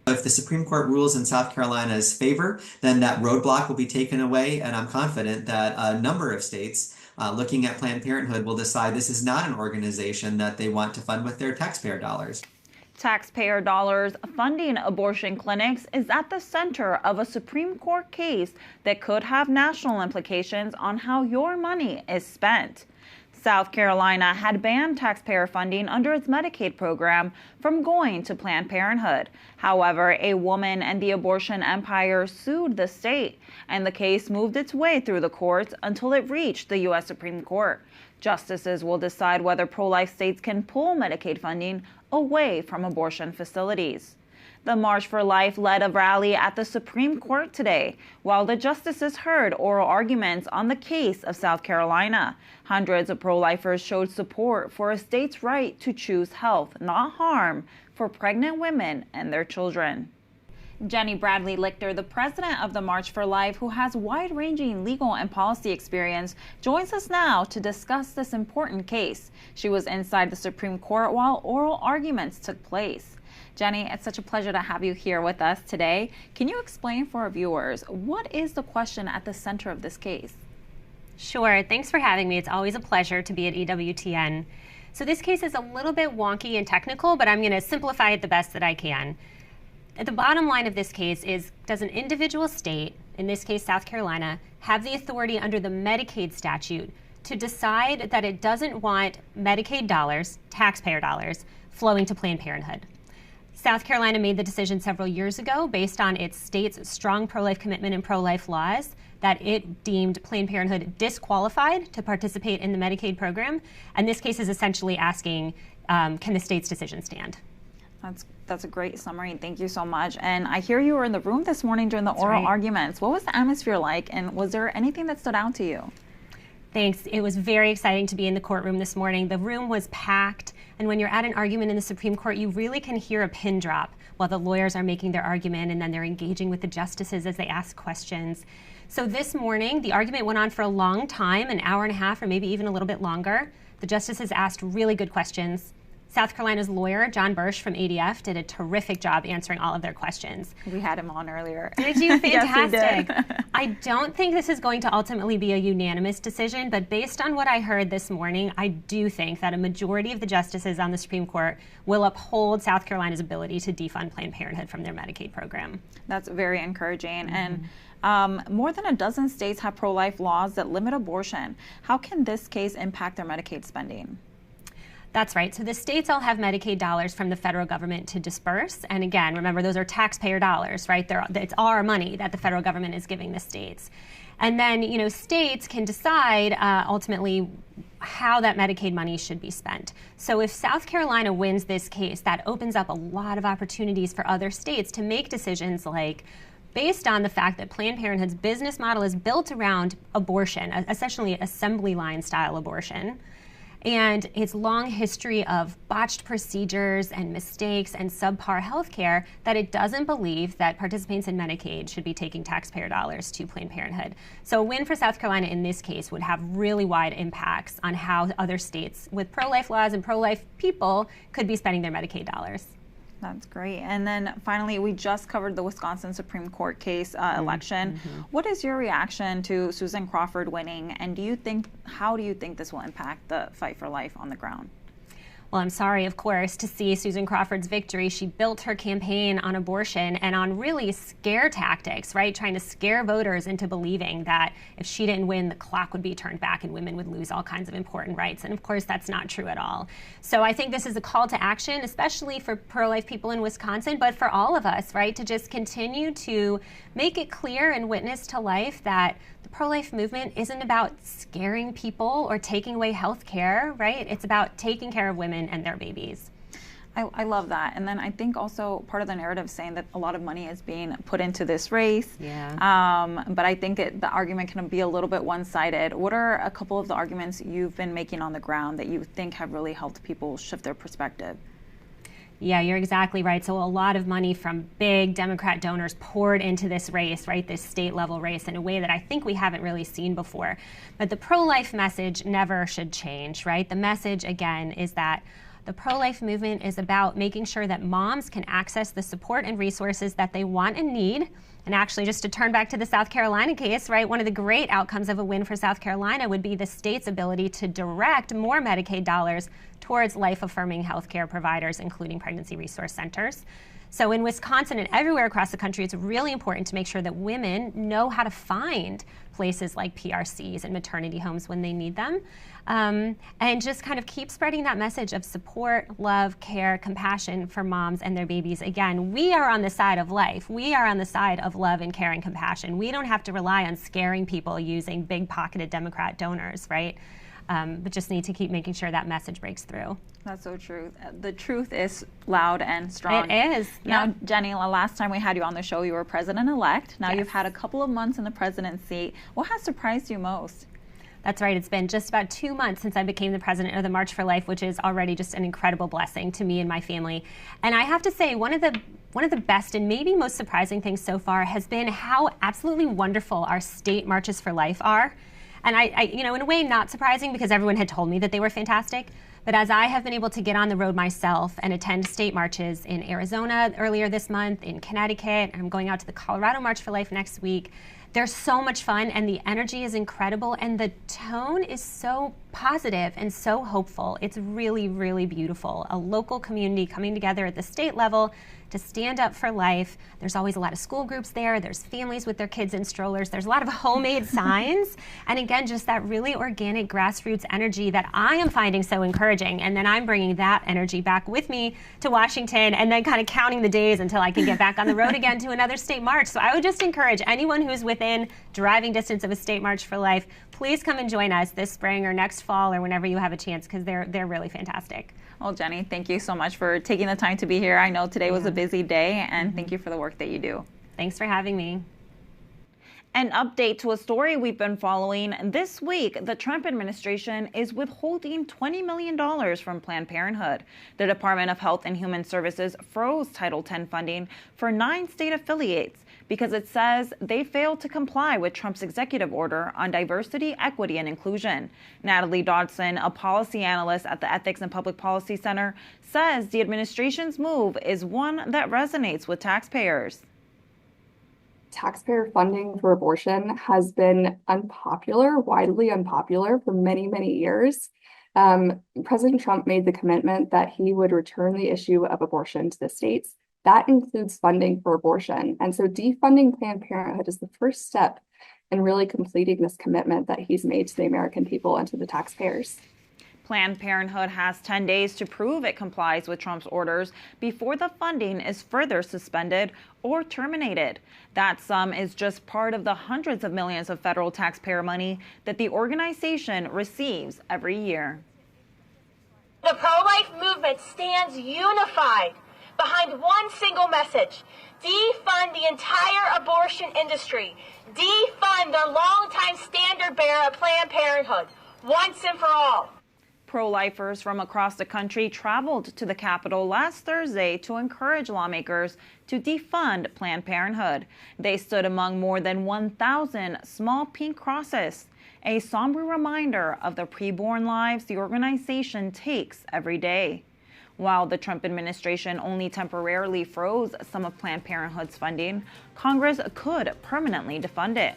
If the Supreme Court rules in South Carolina's favor, then that roadblock will be taken away, and I'm confident that a number of states looking at Planned Parenthood will decide this is not an organization that they want to fund with their taxpayer dollars. Taxpayer dollars funding abortion clinics is at the center of a Supreme Court case that could have national implications on how your money is spent. South Carolina had banned taxpayer funding under its Medicaid program from going to Planned Parenthood. However, a woman and the abortion empire sued the state, and the case moved its way through the courts until it reached the U.S. Supreme Court. Justices will decide whether pro-life states can pull Medicaid funding away from abortion facilities. The March for Life led a rally at the Supreme Court today, while the justices heard oral arguments on the case of South Carolina. Hundreds of pro-lifers showed support for a state's right to choose health, not harm, for pregnant women and their children. Jenny Bradley Lichter, the president of the March for Life, who has wide-ranging legal and policy experience, joins us now to discuss this important case. She was inside the Supreme Court while oral arguments took place. Jenny, it's such a pleasure to have you here with us today. Can you explain for our viewers, what is the question at the center of this case? Sure. Thanks for having me. It's always a pleasure to be at EWTN. So this case is a little bit wonky and technical, but I'm going to simplify it the best that I can. The bottom line of this case is, does an individual state, in this case South Carolina, have the authority under the Medicaid statute to decide that it doesn't want Medicaid dollars, taxpayer dollars, flowing to Planned Parenthood? South Carolina made the decision several years ago based on its state's strong pro-life commitment and pro-life laws that it deemed Planned Parenthood disqualified to participate in the Medicaid program. And this case is essentially asking, can the state's decision stand? That's a great summary. Thank you so much. And I hear you were in the room this morning during the oral arguments. What was the atmosphere like, and was there anything that stood out to you? Thanks. It was very exciting to be in the courtroom this morning. The room was packed, and when you're at an argument in the Supreme Court, you really can hear a pin drop while the lawyers are making their argument, and then they're engaging with the justices as they ask questions. So this morning, the argument went on for a long time, an hour and a half or maybe even a little bit longer. The justices asked really good questions. South Carolina's lawyer, John Bursch from ADF, did a terrific job answering all of their questions. We had him on earlier. Did you? Fantastic. Yes, we did. I don't think this is going to ultimately be a unanimous decision, but based on what I heard this morning, I do think that a majority of the justices on the Supreme Court will uphold South Carolina's ability to defund Planned Parenthood from their Medicaid program. That's very encouraging. And more than a dozen states have pro-life laws that limit abortion. How can this case impact their Medicaid spending? That's right. So the states all have Medicaid dollars from the federal government to disperse. And again, remember, those are taxpayer dollars, right? It's our money that the federal government is giving the states. And then, states can decide ultimately how that Medicaid money should be spent. So if South Carolina wins this case, that opens up a lot of opportunities for other states to make decisions like, based on the fact that Planned Parenthood's business model is built around abortion, essentially assembly line style abortion, and its long history of botched procedures and mistakes and subpar health care, that it doesn't believe that participants in Medicaid should be taking taxpayer dollars to Planned Parenthood. So a win for South Carolina in this case would have really wide impacts on how other states with pro-life laws and pro-life people could be spending their Medicaid dollars. That's great. And then finally, we just covered the Wisconsin Supreme Court case election. What is your reaction to Susan Crawford winning? And how do you think this will impact the fight for life on the ground? Well, I'm sorry, of course, to see Susan Crawford's victory. She built her campaign on abortion and on really scare tactics, right? Trying to scare voters into believing that if she didn't win, the clock would be turned back and women would lose all kinds of important rights. And of course, that's not true at all. So I think this is a call to action, especially for pro-life people in Wisconsin, but for all of us, right? To just continue to make it clear and witness to life that the pro-life movement isn't about scaring people or taking away health care, right? It's about taking care of women and their babies. I love that. And then I think also part of the narrative saying that a lot of money is being put into this race. Yeah. But I think the argument can be a little bit one-sided. What are a couple of the arguments you've been making on the ground that you think have really helped people shift their perspective? Yeah, you're exactly right. So a lot of money from big Democrat donors poured into this race, right, this state-level race in a way that I think we haven't really seen before. But the pro-life message never should change, right? The message, again, is that The pro-life movement is about making sure that moms can access the support and resources that they want and need. And actually, just to turn back to the South Carolina case, right, one of the great outcomes of a win for South Carolina would be the state's ability to direct more Medicaid dollars towards life-affirming healthcare providers, including pregnancy resource centers. So in Wisconsin and everywhere across the country, it's really important to make sure that women know how to find places like PRCs and maternity homes when they need them, and just kind of keep spreading that message of support, love, care, compassion for moms and their babies. Again, we are on the side of life. We are on the side of love and care and compassion. We don't have to rely on scaring people using big-pocketed Democrat donors, right? But just need to keep making sure that message breaks through. That's so true. The truth is loud and strong. It is. Now, Jenny, last time we had you on the show, you were president-elect. Now you've had a couple of months in the presidency. What has surprised you most? That's right. It's been just about 2 months since I became the president of the March for Life, which is already just an incredible blessing to me and my family. And I have to say, one of the best and maybe most surprising things so far has been how absolutely wonderful our state marches for life are. And I, in a way, not surprising because everyone had told me that they were fantastic. But as I have been able to get on the road myself and attend state marches in Arizona earlier this month, in Connecticut, and I'm going out to the Colorado March for Life next week, they're so much fun and the energy is incredible and the tone is so positive and so hopeful. It's really, really beautiful. A local community coming together at the state level to stand up for life. There's always a lot of school groups there. There's families with their kids in strollers. There's a lot of homemade signs. And again, just that really organic grassroots energy that I am finding so encouraging. And then I'm bringing that energy back with me to Washington and then kind of counting the days until I can get back on the road again to another state march. So I would just encourage anyone who's within driving distance of a state march for life, please come and join us this spring or next fall or whenever you have a chance because they're really fantastic. Well, Jenny, thank you so much for taking the time to be here. I know today was a busy day, and thank you for the work that you do. Thanks for having me. An update to a story we've been following. This week, the Trump administration is withholding $20 million from Planned Parenthood. The Department of Health and Human Services froze Title X funding for 9 state affiliates because it says they failed to comply with Trump's executive order on diversity, equity, and inclusion. Natalie Dodson, a policy analyst at the Ethics and Public Policy Center, says the administration's move is one that resonates with taxpayers. Taxpayer funding for abortion has been unpopular, widely unpopular for many, many years. President Trump made the commitment that he would return the issue of abortion to the states. That includes funding for abortion. And so defunding Planned Parenthood is the first step in really completing this commitment that he's made to the American people and to the taxpayers. Planned Parenthood has 10 days to prove it complies with Trump's orders before the funding is further suspended or terminated. That sum is just part of the hundreds of millions of federal taxpayer money that the organization receives every year. The pro-life movement stands unified behind one single message: defund the entire abortion industry, defund the longtime standard bearer of Planned Parenthood, once and for all. Pro-lifers from across the country traveled to the Capitol last Thursday to encourage lawmakers to defund Planned Parenthood. They stood among more than 1,000 small pink crosses, a somber reminder of the preborn lives the organization takes every day. While the Trump administration only temporarily froze some of Planned Parenthood's funding, Congress could permanently defund it.